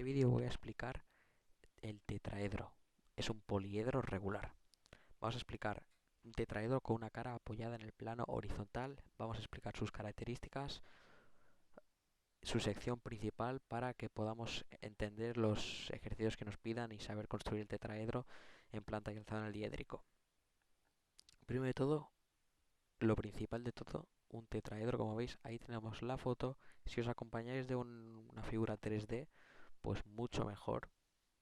vídeo voy a explicar el tetraedro. Es un poliedro regular. Vamos a explicar un tetraedro con una cara apoyada en el plano horizontal. Vamos a explicar sus características, su sección principal para que podamos entender los ejercicios que nos pidan y saber construir el tetraedro en planta y alzado en el diédrico. Primero de todo, lo principal de todo, un tetraedro, como veis, ahí tenemos la foto. Si os acompañáis de una figura 3D, pues mucho mejor,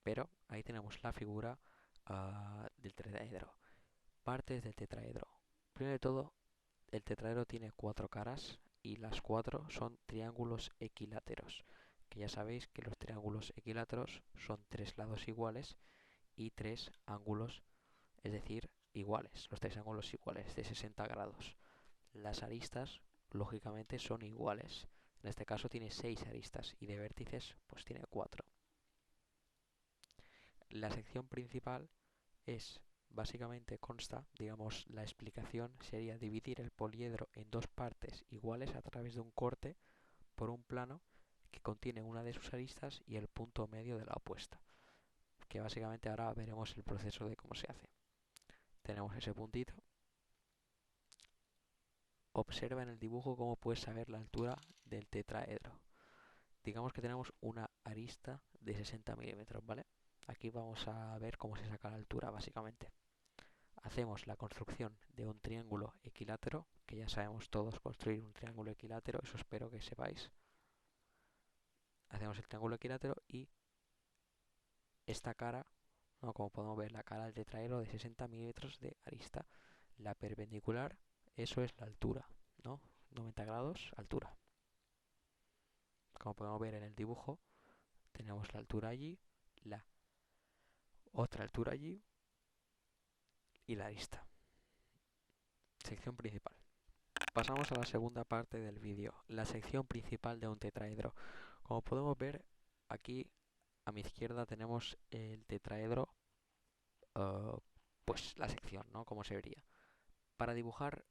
pero ahí tenemos la figura del tetraedro. Partes del tetraedro. Primero de todo, el tetraedro tiene cuatro caras y las cuatro son triángulos equiláteros, que ya sabéis que los triángulos equiláteros son tres lados iguales y tres ángulos, es decir, iguales, los tres ángulos iguales de 60 grados. Las aristas, lógicamente, son iguales. En este caso tiene 6 aristas y de vértices pues tiene 4. La sección principal es, básicamente consta, digamos, la explicación sería dividir el poliedro en dos partes iguales a través de un corte por un plano que contiene una de sus aristas y el punto medio de la opuesta, que básicamente ahora veremos el proceso de cómo se hace. Tenemos ese puntito. Observa en el dibujo cómo puedes saber la altura del tetraedro. Digamos que tenemos una arista de 60 milímetros, ¿vale? Aquí vamos a ver cómo se saca la altura, básicamente. Hacemos la construcción de un triángulo equilátero, que ya sabemos todos construir un triángulo equilátero, eso espero que sepáis. Hacemos el triángulo equilátero y esta cara, ¿no? Como podemos ver, la cara del tetraedro de 60 milímetros de arista. La perpendicular, eso es la altura, ¿no? 90 grados, altura. Como podemos ver en el dibujo, tenemos la altura allí, la otra altura allí y la arista. Sección principal. Pasamos a la segunda parte del vídeo, la sección principal de un tetraedro. Como podemos ver, aquí a mi izquierda tenemos el tetraedro, pues la sección, ¿no? Como se vería. Para dibujar,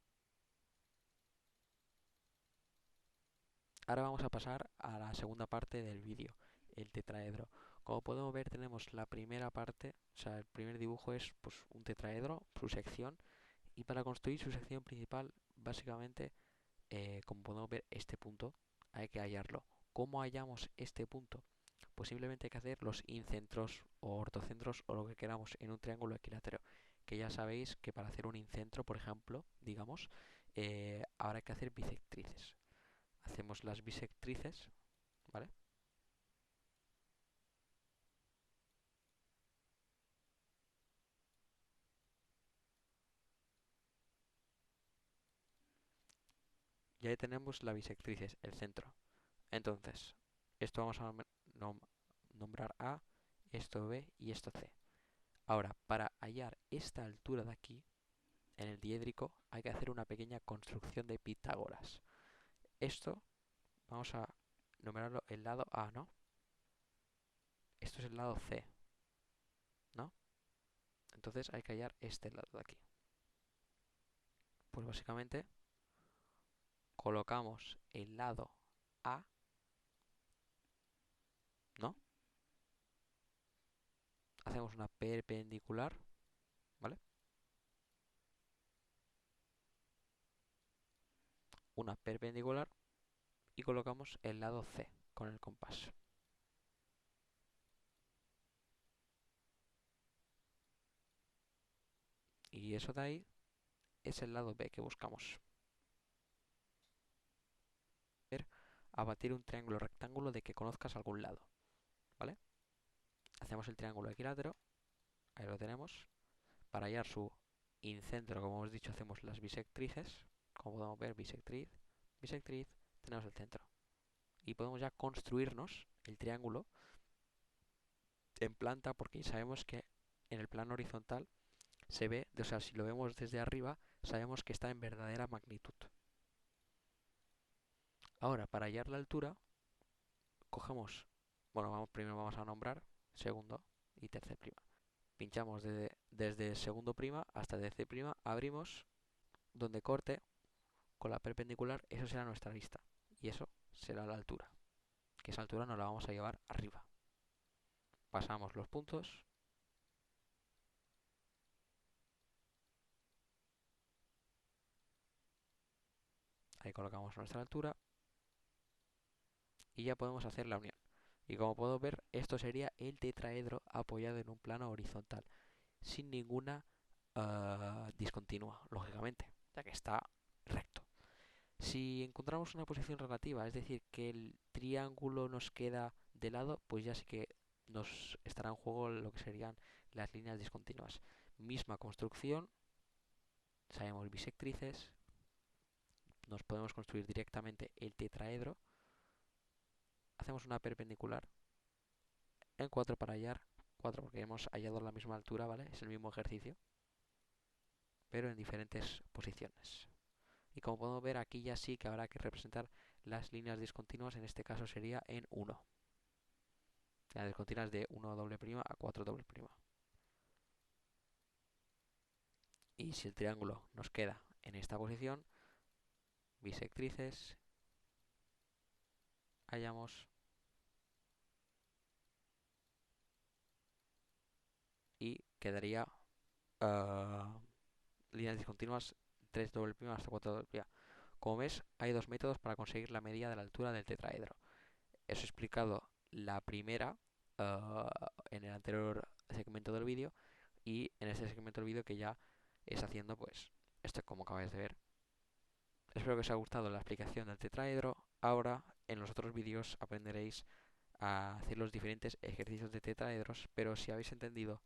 ahora vamos a pasar a la segunda parte del vídeo, el tetraedro. Como podemos ver, tenemos la primera parte, o sea, el primer dibujo es pues un tetraedro, su sección, y para construir su sección principal, básicamente, como podemos ver, este punto hay que hallarlo. ¿Cómo hallamos este punto? Pues simplemente hay que hacer los incentros o ortocentros o lo que queramos en un triángulo equilátero. Que ya sabéis que para hacer un incentro, por ejemplo, digamos, ahora hay que hacer bisectrices. Hacemos las bisectrices, ¿vale? Y ahí tenemos la bisectrices, el centro. Entonces, esto vamos a nombrar A, esto B y esto C. Ahora, para hallar esta altura de aquí, en el diédrico, hay que hacer una pequeña construcción de Pitágoras. Esto vamos a nombrarlo el lado A, ¿no? Esto es el lado C, ¿no? Entonces hay que hallar este lado de aquí. Pues básicamente colocamos el lado A, ¿no? Hacemos una perpendicular, ¿vale? Una perpendicular y colocamos el lado C con el compás. Y eso de ahí es el lado B que buscamos. A batir un triángulo rectángulo de que conozcas algún lado, ¿vale? Hacemos el triángulo equilátero, ahí lo tenemos. Para hallar su incentro, como hemos dicho, hacemos las bisectrices. Como podemos ver, bisectriz, bisectriz, tenemos el centro. Y podemos ya construirnos el triángulo en planta porque sabemos que en el plano horizontal se ve, o sea, si lo vemos desde arriba, sabemos que está en verdadera magnitud. Ahora, para hallar la altura, cogemos, bueno, primero vamos a nombrar segundo y tercer prima. Pinchamos desde segundo prima hasta tercer prima, abrimos donde corte con la perpendicular, eso será nuestra arista. Y eso será la altura. Que esa altura nos la vamos a llevar arriba. pasamos los puntos. Ahí colocamos nuestra altura. Y ya podemos hacer la unión. Y como puedo ver, esto sería el tetraedro apoyado en un plano horizontal, sin ninguna discontinua, lógicamente, ya que está recto. Si encontramos una posición relativa, es decir, que el triángulo nos queda de lado, pues ya sí que nos estará en juego lo que serían las líneas discontinuas. Misma construcción, sabemos bisectrices, nos podemos construir directamente el tetraedro, hacemos una perpendicular en 4 para hallar 4 porque hemos hallado la misma altura, ¿vale? Es el mismo ejercicio, pero en diferentes posiciones. Y como podemos ver, aquí ya sí que habrá que representar las líneas discontinuas, en este caso sería en 1. Las discontinuas de 1 doble prima a 4 doble prima. Y si el triángulo nos queda en esta posición, bisectrices, hallamos y quedaría líneas discontinuas 3 doble prima hasta 4 doble prima. Como ves, hay dos métodos para conseguir la medida de la altura del tetraedro. Eso he explicado la primera en el anterior segmento del vídeo, y en este segmento del vídeo que ya es haciendo pues esto como acabáis de ver. Espero que os haya gustado la explicación del tetraedro. Ahora en los otros vídeos aprenderéis a hacer los diferentes ejercicios de tetraedros, pero si habéis entendido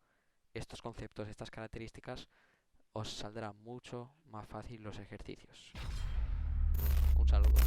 estos conceptos, estas características, os saldrá mucho más fácil los ejercicios. Un saludo.